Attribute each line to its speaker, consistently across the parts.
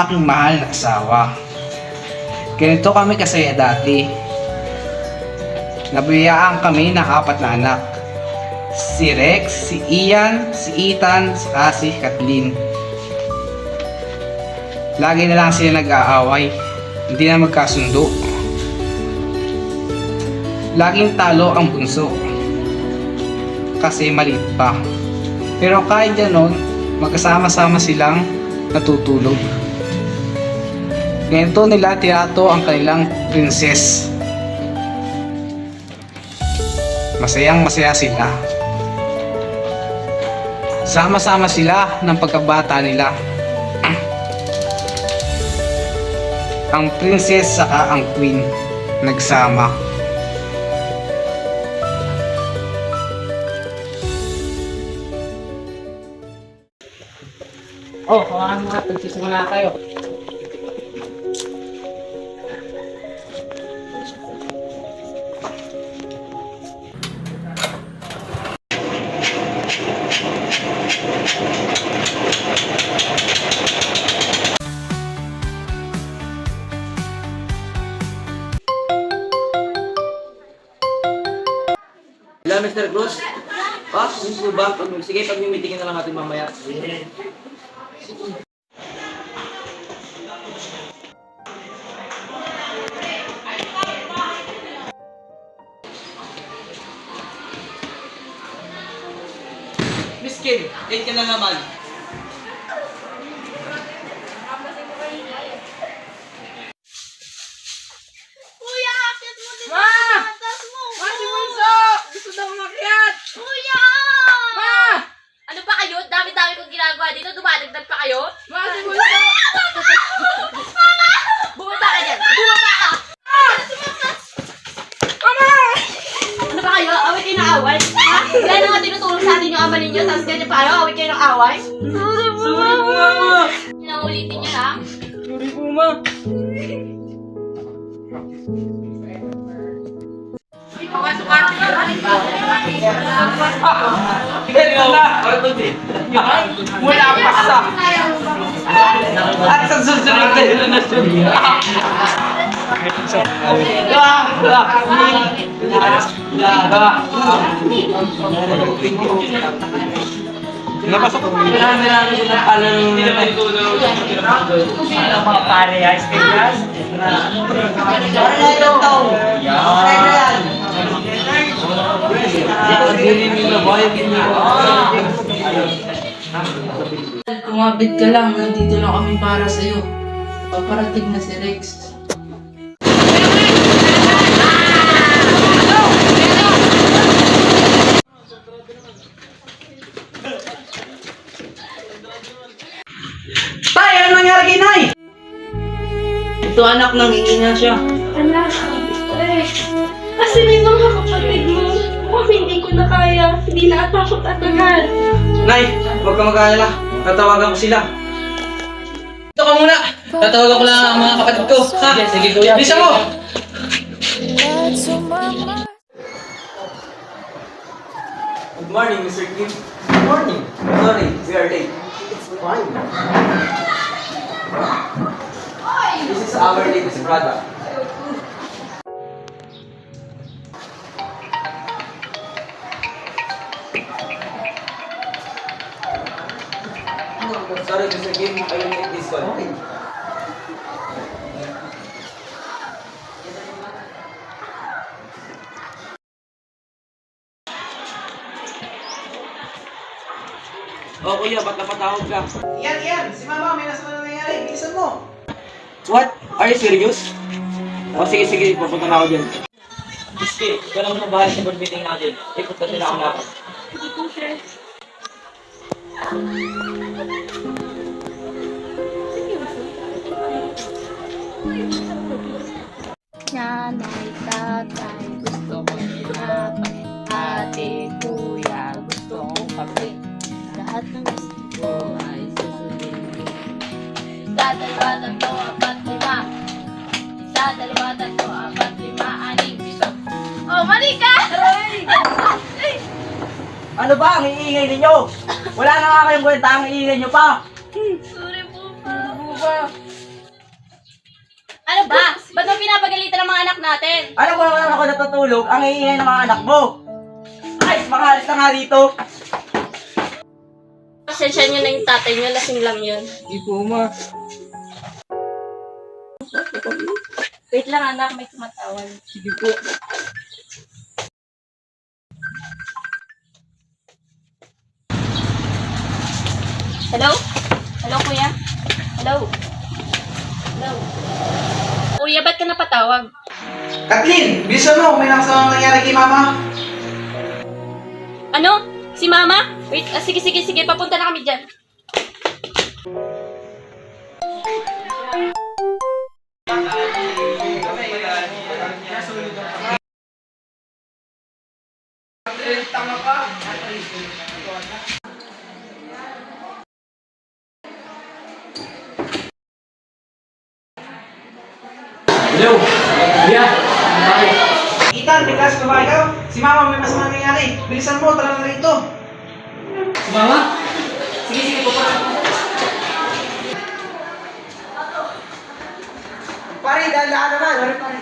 Speaker 1: aking mahal na asawa. Ganito kami kasaya dati. Nabiyaan kami ng 4 na anak. Si Rex, si Ian, si Ethan, saka si Kathleen. Lagi na lang sila nag-aaway. Hindi na magkasundo. Laging talo ang bunso. Kasi maliit pa. Pero kahit gano'n, magkasama-sama silang natutulog. Ganito nila tirato ang kanilang princess. Masayang masaya sila. Sama-sama sila ng pagkabata nila. Ang princess saka ang queen nagsama. Oh, hawakan mo nga. Pagsisimula kayo.
Speaker 2: Hello, Mr. Cruz. Yun po ba? Sige, pag-meetingin na lang natin mamaya. Miss Kim, late ka na naman.
Speaker 3: Kuya, akit mo din
Speaker 4: Ma!
Speaker 3: ang atas mo.
Speaker 4: Ma, si Bunso! Gusto daw umakyat!
Speaker 3: Kuya!
Speaker 4: Ma!
Speaker 3: Ano ba kayo? Dami-dami kong ginagawa dito. Dumadagdag pa kayo?
Speaker 4: Ma, si Bunso!
Speaker 3: Bumaba ka dyan! Bumaba ka!
Speaker 4: Mama!
Speaker 3: Ano ba kayo? Away kayo ng away? Ha? Wala na nga tinutulong sa atin yung ama ninyo. Tapos ganyan pa kayo? Away kayo ng away?
Speaker 4: Sorry po, Mama!
Speaker 3: Pinaulitin niyo na?
Speaker 4: Sorry po, Ma!
Speaker 2: Ganito na! Mula pa sa... At sa susunod na henerasyon.
Speaker 1: Napasok.
Speaker 2: Marami ko na pala nung mga pare, ice cream guys.
Speaker 4: Kumabit ka lang, nandito lang kami para sa'yo. Paparating na si Rex.
Speaker 2: Tay, ano nangyari kay Nay? Ito anak, nangingi na siya.
Speaker 5: Anak, kasi may mga kapatid mo. Kung hindi ko na kaya, hindi na atakot atagan.
Speaker 2: Nay, huwag ka mag-aalala. Tatawagan ko sila. Ito ka muna. Tatawagan ko lang ang mga kapatid ko. Ha? Sige kuya. Bisa mo! Good morning, Mr. Kim. Good morning. Sorry, we are late. It's fine. This is our latest product. Sorry, Mr. Kim. I will make this one. Oh, kuya, ba't napatawag ka?
Speaker 1: Yan. Si mama, may nasa na nangyari. Bilisan mo.
Speaker 2: What? Are you serious? Oh, sige, pupunta na ako dyan. Miski, ikaw naman ang bahala sa board meeting natin. Ipunta sila ako natin.
Speaker 5: Nanay, tatay, gusto ko tinapay. Ate, kuya, gusto ko kape. Lahat ng gusto ko ay susundin. Isa, dalawa, tatlo, apat, lima. Isa, dalawa, tatlo, apat, lima, anim, pito. Oh, mali ka!
Speaker 2: Ano ba ang iingay ninyo? Wala na nga kayong kwenta ang iingay nyo pa.
Speaker 5: Sorry po pa.
Speaker 4: Ano ba?
Speaker 3: Ano ba? Ba't mo pinapagalitan ng mga anak natin?
Speaker 2: Alam mo naman ako natutulog, ang iingay ng mga anak mo. Ay, makahalis na nga dito.
Speaker 3: Pasensya nyo na yung tatay nyo, lasing lang yun.
Speaker 4: Hindi po, ma.
Speaker 3: Wait lang anak, may tumatawag.
Speaker 4: Sige po.
Speaker 3: Hello? Hello, kuya? Hello? Hello? Kuya, ba't ka napatawag?
Speaker 1: Kathleen, bilisan mo. May nakasamang nangyari kay mama.
Speaker 3: Ano? Si mama? Wait, sige, papunta na kami dyan.
Speaker 2: Hello? Kuya, bakit?
Speaker 1: Ethan, may class ka ba ikaw? Si mama may masamang nangyari. Bilisan mo, tara na rito.
Speaker 2: Mama? Sige, pupunta.
Speaker 1: Pare, dahan naman. Pare.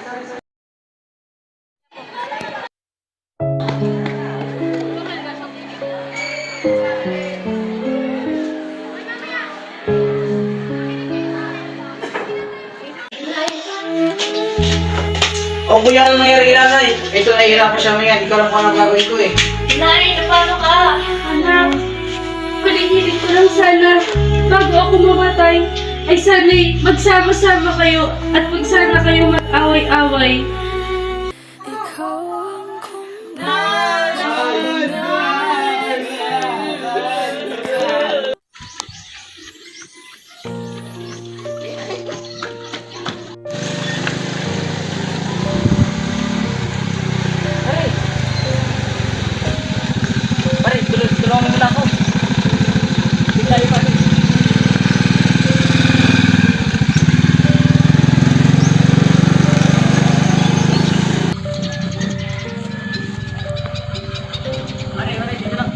Speaker 2: O kuya, anong nangyari kay nanay? Ito, nahihirapan siya ngayon. Ikaw lang kung anong gagawin ko eh.
Speaker 3: Nay, paano ka?
Speaker 6: Anak, panihilig ko lang sana bago ako mamatay ay sana'y magsama-sama kayo at wag sana kayo mag-away-away.
Speaker 2: Pare, tulungan mo muna ako. Hindi tayo pare. Pare, dito lang.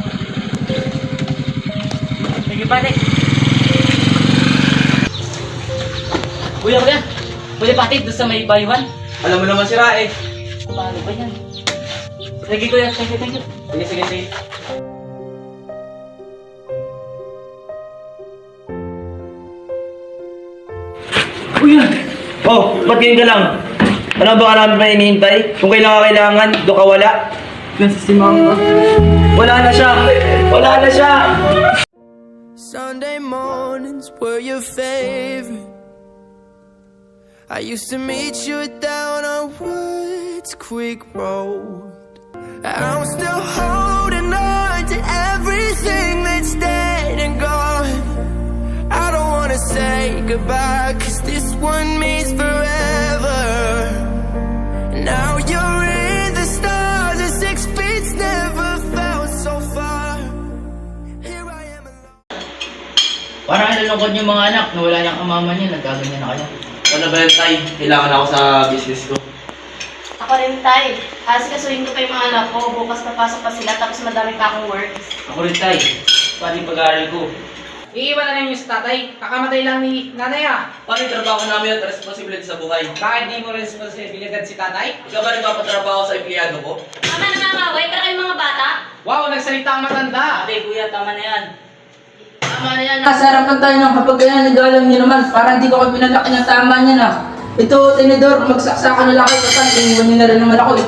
Speaker 2: Sige pare. Kuya, pwede pati doon sa may baywan. Alam mo naman sira eh. Paano ba yan? Sige kuya, thank you. Sige. Kuya! Oh, ba't ganyan ka lang? Ano ba ka namin na hinihintay? Kung kailangan, doon ka wala?
Speaker 4: Kasi si mama.
Speaker 2: Wala na siya!
Speaker 7: Sunday mornings were your favorite. I used to meet you down on Woods Creek Road. I'm still holding on to everything that's dead and gone. I don't wanna say goodbye, 'cause this one means forever. Now you're in the stars, and 6 feet never felt so far. Here I am alone.
Speaker 2: Parang nalungkot yung mga anak na wala niyang mama niya, nagkaganyan na kayo. Ano ba yun, Tay? Kailangan ako sa business ko.
Speaker 3: Ako rin, Tay. Asikasuhin ko pa yung mga anak ko. Bukas papasok pa sila, tapos madami pa akong work.
Speaker 2: Ako rin, Tay. Paano yung pag-aaral ko?
Speaker 1: Iiwan na niyo sa tatay. Kakamatay lang ni nanay ah.
Speaker 2: Paano yung trabaho namin at responsibility sa buhay?
Speaker 1: Bakit di mo responsibilidad si tatay?
Speaker 2: Ikaw ba nagpapatrabaho sa empleyado ko?
Speaker 3: Mama, namamaway para kayong mga bata.
Speaker 1: Wow, nagsalita ang matanda.
Speaker 2: Ate, kuya, tama na yan. Tama na yan.
Speaker 4: Nasa harapan tayo ng kapag kaya nag-alam niyo naman, parang hindi ko kayo pinalaki ng tama niya na. Ito, tinidor, magsaksakan na lang kayo, total, iniwan niyo na rin naman ako eh.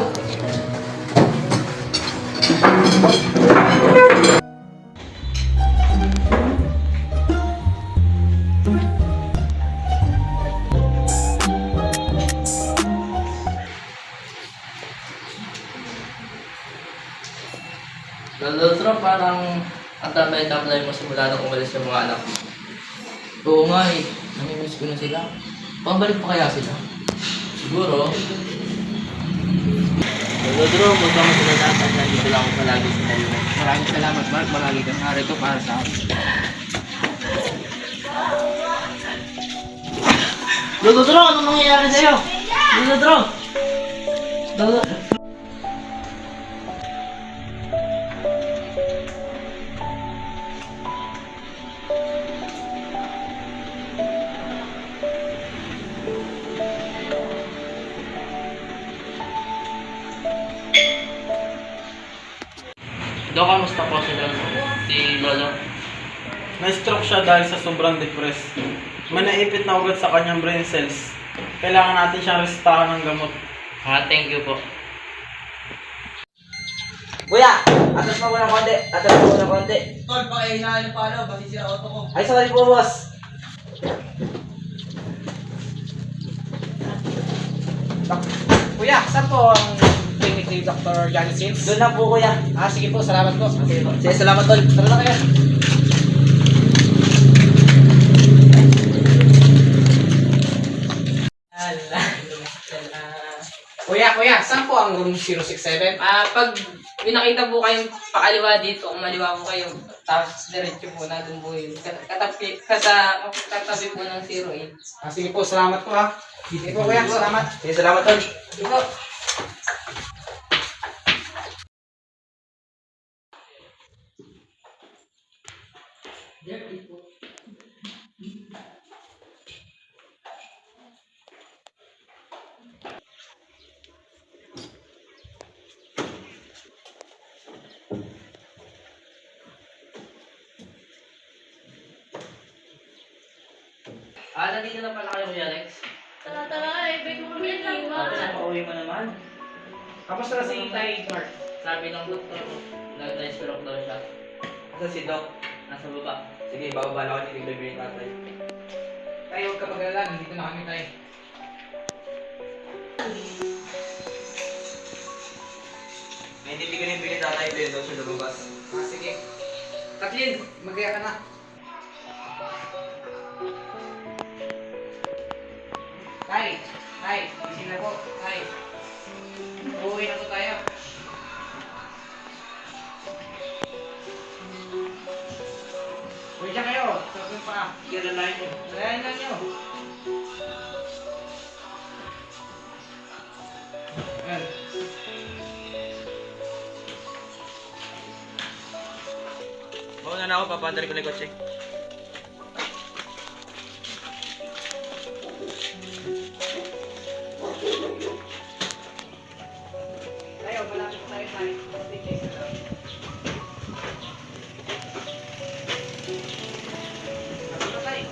Speaker 4: Lalo, parang ang tambay-tambay mo simula nung umalis yung mga anak mo. Oo nga eh, namimiss ko na sila. Pabalik pa kaya sila? Siguro.
Speaker 2: Lodro, magkama sila natin. Nandito lang ako palagi sa kanila.
Speaker 1: Maraming salamat, Mark. Malagi kang narito para sa akin.
Speaker 2: Lodro, anong nangyayari sa'yo? Lodro!
Speaker 4: Dok, kamusta po si Lolo?
Speaker 8: Na-stroke siya dahil sa sobrang depress. May naipit na ugat sa kanyang brain cells. Kailangan natin siyang resetahan ng gamot.
Speaker 4: Thank you po.
Speaker 2: Kuya, atas mo muna konti.
Speaker 4: Tol, pakihinaan yung palo, basi sila auto ko.
Speaker 2: Ay, sorry po, boss.
Speaker 1: Kuya, saan po ang clinic ni Dr. Johnny Sins?
Speaker 2: Doon lang po, kuya.
Speaker 1: Sige po, salamat po.
Speaker 2: Sige, salamat, tol.
Speaker 1: Tara na kayo. Kuya, saan po ang room 067?
Speaker 5: Pag pinakita po kayong pakaliwa dito, umaliwa po kayo, tapos diretso po na doon po yun. Katabi po ng 08.
Speaker 1: Sige po, salamat po ha. Sige po kuya, salamat.
Speaker 2: Sige, salamat, tol.
Speaker 5: Sige po.
Speaker 4: Nandito na pala kayo, Kuya Alex.
Speaker 3: Tara, ibig mo kami
Speaker 4: Pauwi mo naman.
Speaker 1: Kamusta na si Tay Mark?
Speaker 4: Sabi ng doktor ko, nag-stroke daw siya.
Speaker 2: Asa si Doc?
Speaker 4: Nasa baba.
Speaker 2: Sige, bababa na ako dito yung baby tatay.
Speaker 1: Tayo, huwag ka mag-alala. Nandito na kami tayo.
Speaker 2: May hindi ko yung baby tatay, pero daw siya lumabas.
Speaker 1: Sige. Kathleen, mag-aya ka na. Tay, gising na po. Tay. Uuwi na po tayo. Uwi siya kayo. Sabi pa. Kilalain nyo. Kilalain lang nyo. Ayan.
Speaker 2: Mauna na ako, papandar ko na yung kotse.
Speaker 1: Tayo, malapit tayo tayo. Malapit tayo. Malapit na tayo.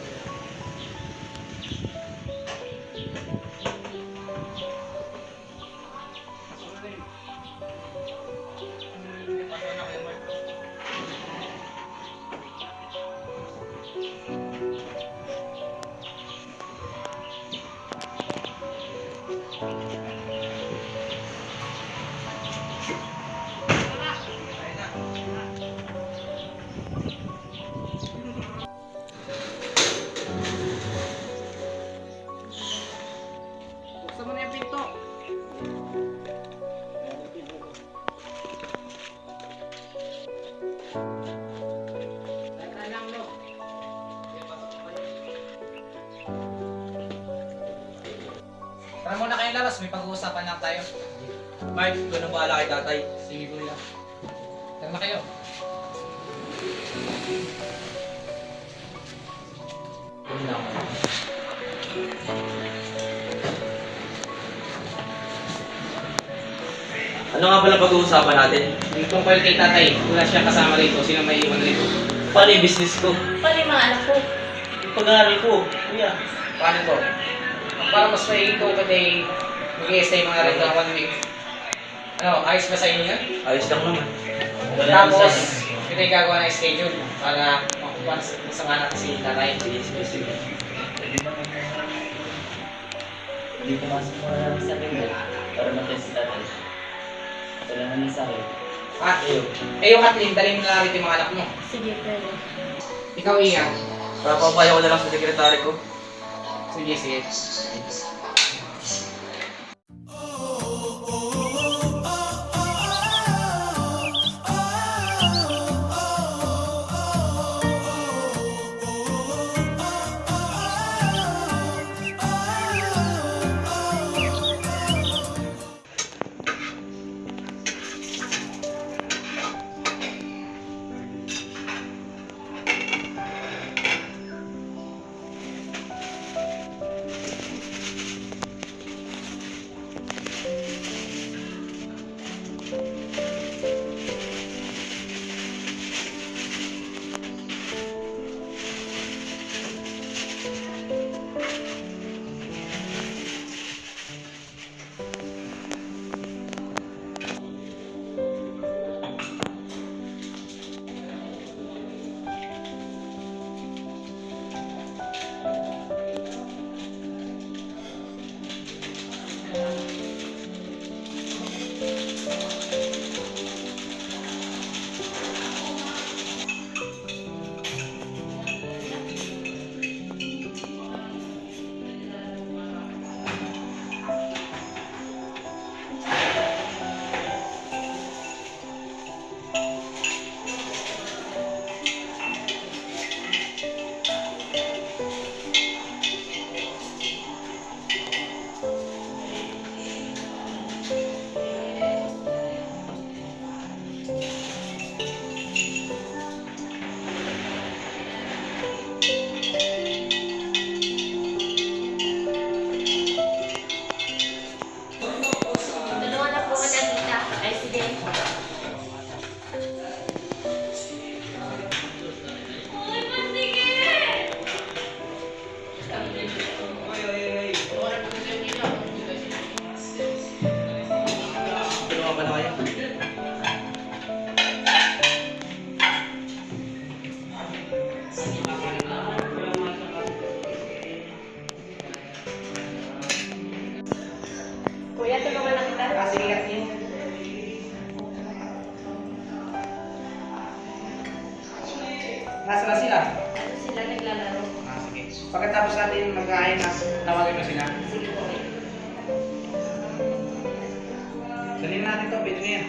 Speaker 1: Buksan mo na yung pinto. Teka lang, no. Tara muna kayo lalas, may pag-uusapan lang tayo.
Speaker 2: Mark, ikaw na bahala kay tatay.
Speaker 1: Sige kuya. Tara na kayo.
Speaker 2: Ano nga pala pag-uusapan natin?
Speaker 1: Yung tungkol kay tatay, wala siya kasama rito. Sino may iwan rito?
Speaker 2: Paano yung business ko?
Speaker 3: Paano yung mga anak ko?
Speaker 2: Yung pag-aaral ko, kuya.
Speaker 1: Paano to? Para mas may ito kasi mag-i-stay mga rito 1 week. Ano, ayos ba sa inyo yan?
Speaker 2: Ayos lang naman.
Speaker 1: Tapos, ito yung gagawa ng schedule para masama natin si tatay.
Speaker 2: Sige.
Speaker 4: Hindi pumasok mo na sa akin para matest si tatay. Ito lang naman sa akin.
Speaker 1: Yung Kathleen, dalhin mo na rin yung mga anak mo.
Speaker 3: Sige, pwede.
Speaker 1: Ikaw, Ian.
Speaker 2: Papapayo ko na lang sa sekretary ko.
Speaker 1: Sige.
Speaker 2: bahala kayo.
Speaker 3: Kuya, tulungan lang kita.
Speaker 1: Sige, Kathleen. Nasaan na sila?
Speaker 3: Ano sila naglalaro?
Speaker 1: Sige. Pagkatapos natin mag-aayos na, tawagin mo sila.
Speaker 3: Sige po.
Speaker 1: Dalhin natin to, pwede na yan.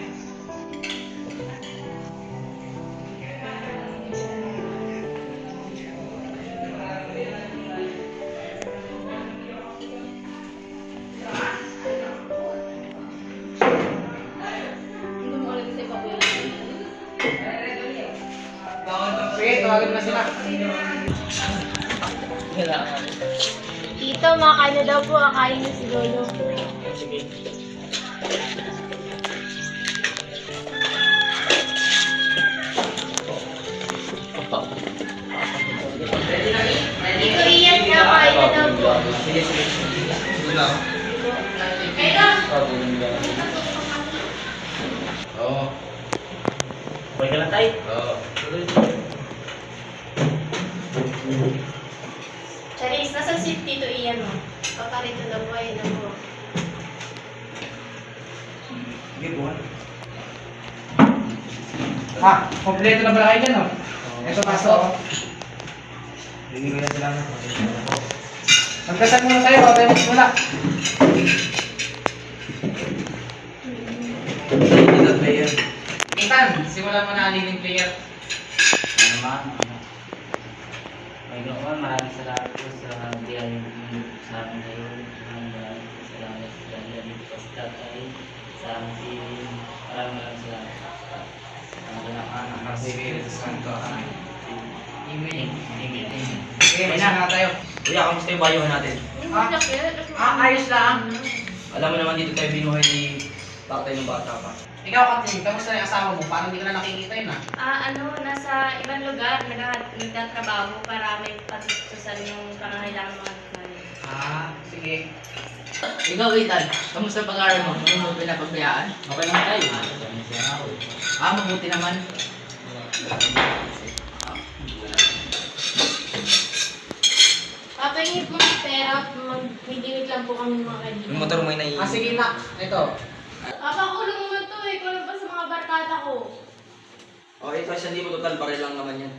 Speaker 3: Hindi mo alam kasi pa kuya.
Speaker 1: Sige, tawagin mo sila.
Speaker 5: Tito, makain na daw po. Kakain na si Lolo.
Speaker 2: Sige.
Speaker 5: Tito Ian, kakain na daw po.
Speaker 2: Sige, sige.
Speaker 1: Oo.
Speaker 2: Okay ka lang tayo?
Speaker 1: Oo.
Speaker 3: Charis, nasa si Tito Ian mo? Paparito daw po, ayun na po.
Speaker 1: Sige, buwan. Kompleto na pala kayo dyan, oh. Ito pasok.
Speaker 2: Hindi ko yan salamat.
Speaker 1: Magkasal muna tayo, tayo magsimula.
Speaker 2: Hindi player.
Speaker 1: Ethan, simulan mo na ang leading player.
Speaker 2: Ano naman? May gawin, maraming salamat po sa biyaya mo sa amin ngayon. Maraming salamat sa biyaya mo sa tatay, sa aming team. Maraming salamat. Ang anak-anak na si
Speaker 1: Espiritu Santo.
Speaker 2: Amen. Amen.
Speaker 1: Sige, may na tayo.
Speaker 2: Kuya, kamusta yung bayuhan natin?
Speaker 3: Hindi mo laki.
Speaker 1: Ayos lang.
Speaker 2: Alam mo naman dito tayo binuhay ni tatay ng bata pa.
Speaker 1: Ikaw, Kathleen, kamusta na yung asawa mo? Parang hindi ka na nakikita yun, ah.
Speaker 3: Nasa ibang lugar, nagtatrabaho para may patutusan yung pangangailangan mga nanay.
Speaker 1: Sige.
Speaker 4: Ikaw, Ethan, kamusta ang pag-aaral mo? Ano mo pinapagbayaan?
Speaker 2: Okay naman tayo.
Speaker 4: Mabuti naman.
Speaker 5: Papahingit mo ng pera. Mag-limit lang po kami mga kaibigan.
Speaker 2: Yung motor mo ay nai...
Speaker 1: Sige na. Ito.
Speaker 5: Papakulong mo to eh. Kulong pa sa mga barkada ko.
Speaker 2: Okay, so 1,000 total, baril lang naman yan.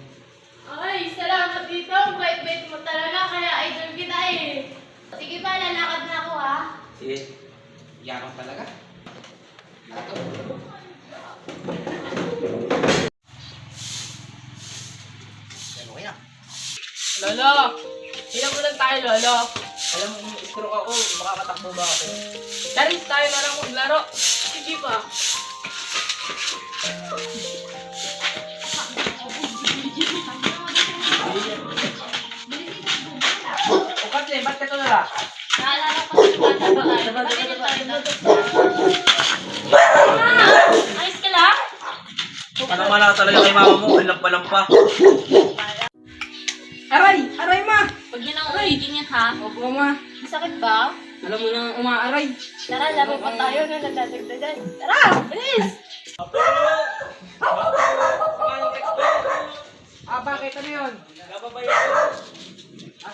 Speaker 5: Ay, salamat dito. Ang bait-bait mo talaga. Kaya idol kita eh. Sige pa, lalakad na ako ha.
Speaker 2: Sige.
Speaker 1: Yakap talaga. Ito.
Speaker 6: Lolo! Ilan mo lang tayo, Lolo?
Speaker 2: Alam mo, stroke ako, makakatakbo ba ako?
Speaker 6: Charis, tayo na lang maglaro. Sige pa.
Speaker 1: O, Kathleen, ba't ka ito nala?
Speaker 5: Naalala ko sa bata ba kayo? Bakit ito ayos ka lang?
Speaker 2: Ano man na talaga kay mama mo, lampa-lampa.
Speaker 6: Aray! Aray, ma!
Speaker 5: Huwag niyo nang ulitin yan ha.
Speaker 6: Opo, ma.
Speaker 5: Masakit ba?
Speaker 6: Alam mo nang umaaray.
Speaker 5: Tara, laro pa tayo na nagdadagdagan. Tara! Bilis!
Speaker 1: Bakit? Ano yun?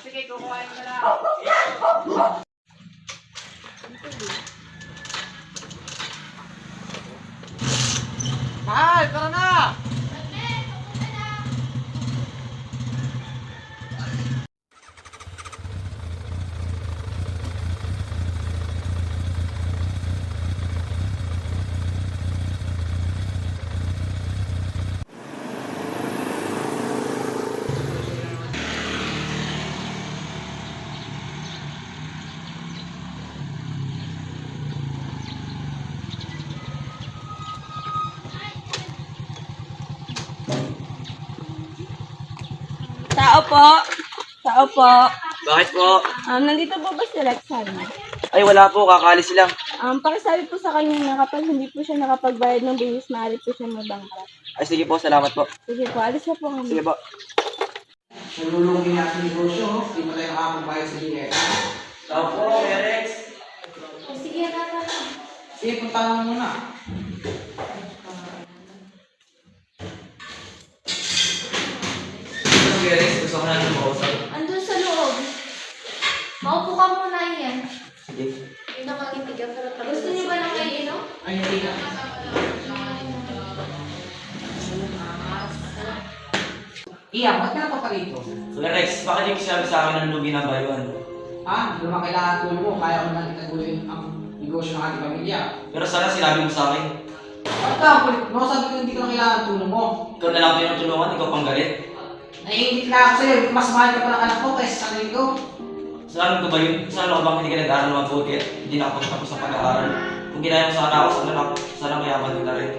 Speaker 1: Sige, kukuhain mo na lang. Mahal, tara na!
Speaker 6: Tao po. Tao po.
Speaker 2: Bakit po?
Speaker 6: Nandito po ba si Rexan?
Speaker 2: Ay, wala po, kakaalis lang.
Speaker 6: Pakisabi po sa kanya na kapag hindi po siya nakapagbayad ng bilis, maaari po siya mabangkrut.
Speaker 2: Ay, sige po, salamat po.
Speaker 6: Sige po, alis na po kami.
Speaker 2: Sige po.
Speaker 1: Nalulungin natin yung negosyo, hindi mo tayo nakakapagbayad sa GS.
Speaker 2: Tao po, Rex.
Speaker 5: Sige, tara.
Speaker 1: Sige, punta mo muna.
Speaker 4: Kuya Rex, gusto ko na lang makausap.
Speaker 3: Andun sa loob. Maupo ka muna yan.
Speaker 4: Sige.
Speaker 3: Yung nakanginig ka, pero gusto niyo ba ng kaiinom?
Speaker 1: Ay, hindi na. Iya, ba't ka pa rito?
Speaker 2: Kuya Rex, bakit yung sinabi sa akin ng lugi ng baywan?
Speaker 1: Ha? Hindi naman kailangan tulong mo. Kaya ko naman itaguloy ang negosyo ng ating pamilya.
Speaker 2: Pero sana sinabi mo sa akin.
Speaker 1: Ba't ka? Kulit mo, sabi ko hindi ko na kailangan tulong mo.
Speaker 2: Ikaw na lang tinutulungan, ikaw pang galit.
Speaker 1: Naiingit na ako sa'yo. Mas mahal ka pa ng anak ko kaysa sa sarili ko.
Speaker 2: Saan ko ba yun? Saan ako bang hindi ka nag-aaral mabuti at hindi na ako tapos sa pag-aaral? Kung ginaya mo sana ako, sana mayaman din na rin.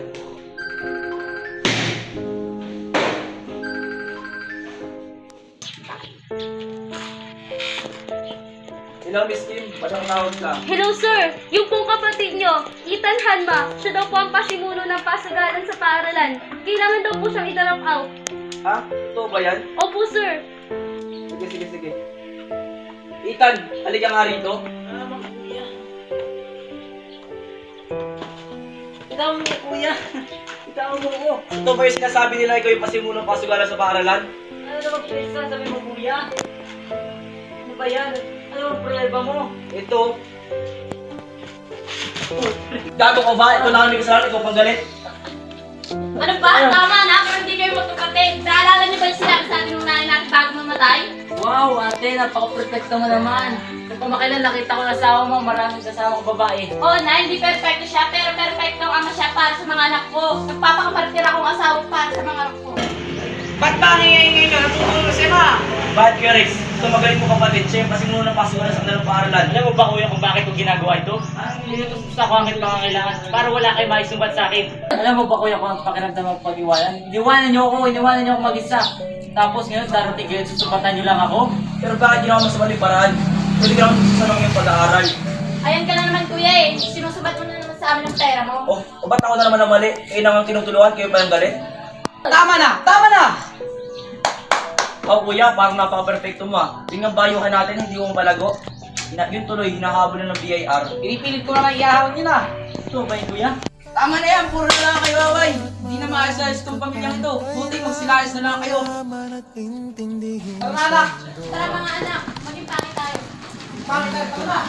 Speaker 8: Hello, Miss Kim. Padang tawag ka.
Speaker 6: Hello sir, yung pong kapatid nyo, Ethan Hanma, siya daw po ang pasimuno ng pasagalan sa paaralan. Kailangan daw po siyang i-drop out.
Speaker 8: Ha? Totoo ba yan?
Speaker 6: Opo sir.
Speaker 8: Sige. Ethan, halika nga rito.
Speaker 4: Itawag mo kuya. Itawag mo ko.
Speaker 8: Ito ba yung sinasabi nila ikaw yung pasimuno ng pasugalan sa paaralan?
Speaker 4: Ano naman pwesa sabi mo kuya? Ano ba yan? Ano ang problema mo?
Speaker 8: Ito. Gago ka ba? Ito na ang kasalanan, ikaw pang galit.
Speaker 3: Ano ba? Tama na, pero hindi kayo magkapatid. Naalala niyo ba yung sinabi sa atin nung nanay natin bago mamatay?
Speaker 4: Wow, ate, napaka-perfecto mo naman. Kung kumakailan, nakita ko na asawa mo, maraming kasama kong babae.
Speaker 3: Oo na, hindi perfecto siya, pero perfecto ang ama siya para sa mga anak ko. Nagpapakamartir akong asawa para sa mga anak ko.
Speaker 1: Ba't ba ngingay ka? Natutulong si Ma.
Speaker 8: Bakit Kuya Rex? Ito magaling mo kapatid, siya yung pasimuno ng pasugalan sa kanilang paaralan.
Speaker 4: Alam mo ba kuya kung bakit ko ginagawa ito? Nilitos ko sa kwangit pangangailangan para wala kayo maisumbat sa akin. Alam mo ba kuya kung ang pakiramdam ng pag-iwanan? Iniwanan niyo ako mag-isa. Tapos ngayon darating kayo, susumbatan niyo lang ako.
Speaker 8: Pero bakit ginawa mo sa maling paraan? Pwede ka naman susunod yung pag-aaral.
Speaker 3: Ayan ka na naman kuya eh. Sinusubat mo na naman sa amin ang pera mo.
Speaker 8: O ba't ako na naman ang mali? Kayo naman tinutulungan, kayo pa yung galit?
Speaker 1: Tama na! Tama na!
Speaker 8: Oh kuya, parang napaka-perfecto mo ah. Tingnan bayuhan natin, hindi mo palago. Yun tuloy, hinahabol na ng BIR.
Speaker 1: Pinipilit ko naman iahon yun ah.
Speaker 8: Ito ba yun kuya?
Speaker 1: Tama na yan, puro na lang kayo away. Hindi na maayos itong pamilyang ito. Buti magsilayas na lang kayo. Tara na anak.
Speaker 3: Tara mga anak, maging pangit tayo.
Speaker 1: Pangit tayo, tara na.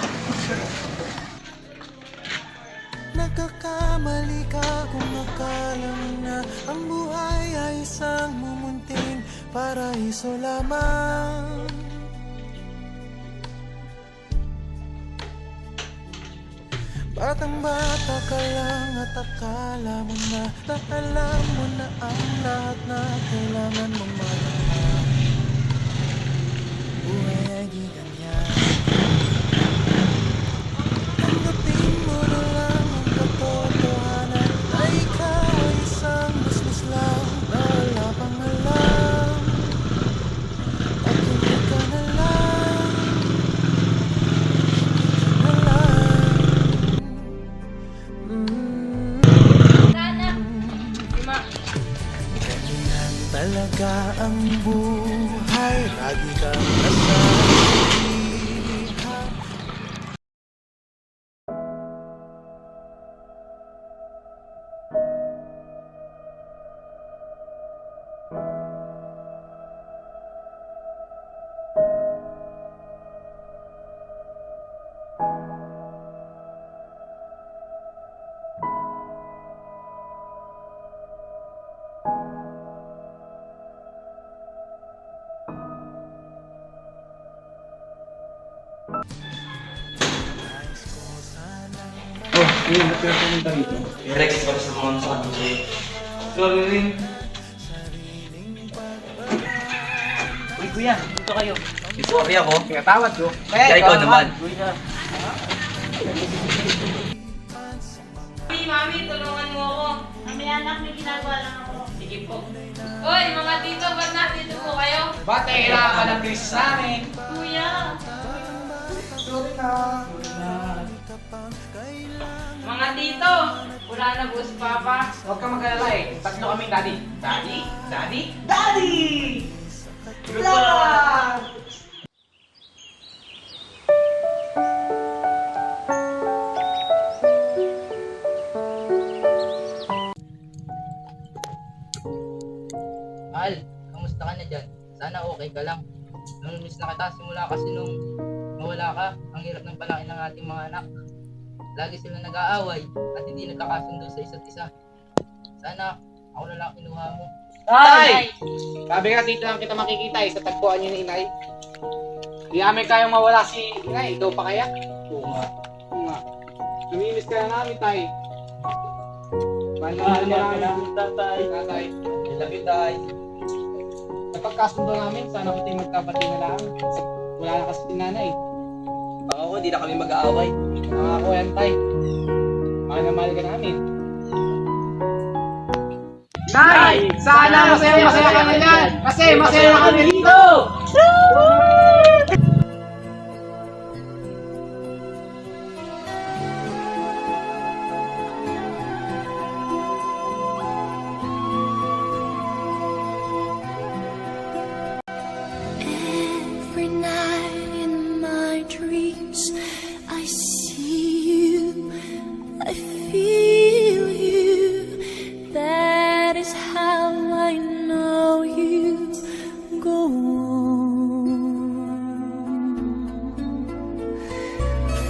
Speaker 7: Nagkakamali ka kung akala mo na ang buhay ay isang mumunting paraiso lamang. Batang bata ka lang at akala mo na alam mo na ang lahat na kailangan mong malaman. Buhay ay di ganyan. Tanggapin mo na lang ang katotohanan na ikaw ay isang busbus lang na wala pang alam. At hindi ka na lang, ganyan talaga ang buhay. Lagi kang nasasabihan.
Speaker 2: Rex, para sa mga sa kanila.
Speaker 8: Sorry rin.
Speaker 4: Uy kuya, dito kayo.
Speaker 2: Sorry ako.
Speaker 1: Pinatawad ko.
Speaker 2: Kaya ikaw naman.
Speaker 4: Kuya.
Speaker 3: Mami, tulungan mo ako. Mami anak, may ginagawa lang ako.
Speaker 4: Sige po.
Speaker 3: Hoy, mga tito, ba't nandito po kayo?
Speaker 1: Ba't kailangan ka ng krisis namin?
Speaker 3: Kuya.
Speaker 1: Sorry na.
Speaker 3: Mga tito, wala na po si Papa.
Speaker 1: Huwag kang mag-alala eh. Tatlo kaming daddy. Daddy? Daddy? Daddy! Salamat!
Speaker 4: Al, kamusta ka na dyan?
Speaker 2: Sana okay ka lang. Namimiss na kita simula kasi nung mawala ka. Ang hirap ng palaki ng ating mga anak. Lagi sila nag-aaway at hindi nagkakasundo sa isa't isa. Sana ako na lang kinuha mo.
Speaker 1: Tay! Sabi nga dito lang kita makikita sa tagpuan niyo ni Inay. Di namin kayang mawala si Inay. Ikaw pa kaya? Oo nga. Namimiss ka na namin, Tay. Mahal ka namin, Tatay. Tatay.
Speaker 2: I love you, Tay.
Speaker 1: Napagkasundo namin, sana ko tayo magkapati na lang. Wala na kasi si Nanay.
Speaker 2: Baka hindi na kami mag-aaway.
Speaker 1: Ako yan, Tay. Mahal na mahal ka namin. Tay! Sana masaya ka na yan! Kasi masaya na kami dito!
Speaker 7: Every night in my dreams, I see you, I feel you. That is how I know you go on.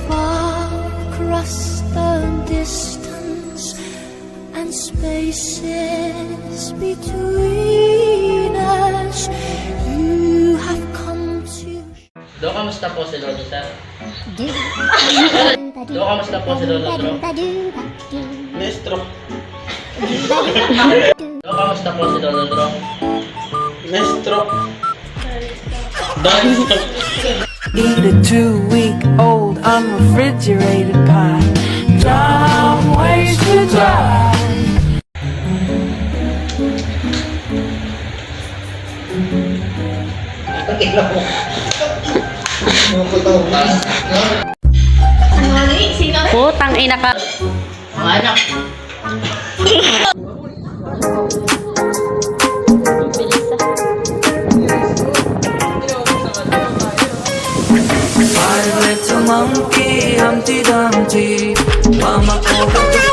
Speaker 7: Far across the distance and spaces between us, you have come to.
Speaker 2: Do, kamusta po si Lolo Sir? Do, kamusta po si Lolo Dro?
Speaker 8: Na-stroke.
Speaker 2: Do, kamusta po si Lolo Dro?
Speaker 8: Na-stroke.
Speaker 9: Eat a 2-week-old unrefrigerated pie. Dumb ways to die.
Speaker 5: Putang ina ka.
Speaker 2: Mga anak.
Speaker 9: My little monkey, Humpty Dumpty, Mama over the